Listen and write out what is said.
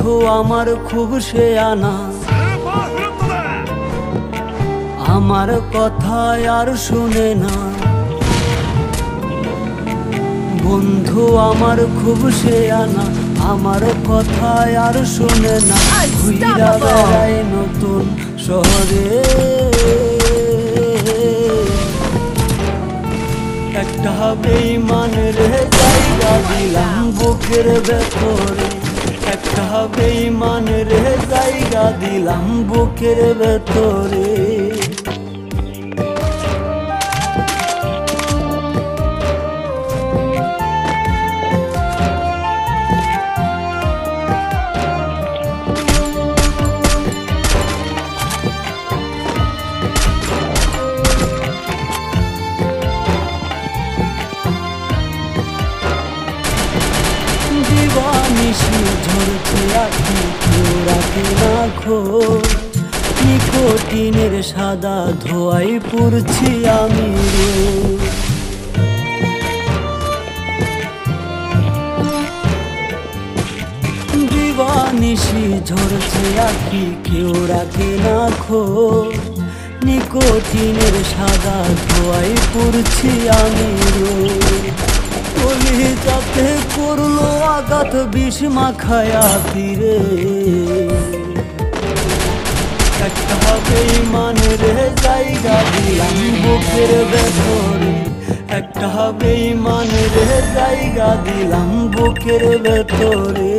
বন্ধু আমার খুব শেয়ানা, আমার কথা আর শুনে না। বন্ধু আমার খুব শেয়ানা, আমার কথা আর শুনে না। ঘুইরা বেড়াই নতুন শহরে, একটা বেঈমানের জায়গা দিলাম বুকের ভেতরে, একটা বেঈমানের জায়গা দিলাম বুকের ভেতরে। দিবানিশি ঝরছে আখি, কেউ রাখে না খোঁজ। নিকোটিনের সাদা ধোঁয়ায় পুড়ছি আমি রোজ। দিবানিশি ঝরছে আখি, কেউ রাখে না খোঁজ। নিকোটিনের সাদা ধোঁয়ায় পুড়ছি আমি রোজ। কলিজাতে করলো আঘাত বিষ মাখায়া তীরে, একটা বেঈমানের জায়গা দিলাম বুকের ভেতরে, একটা বেঈমানের জায়গা দিলাম বুকের ভেতরে।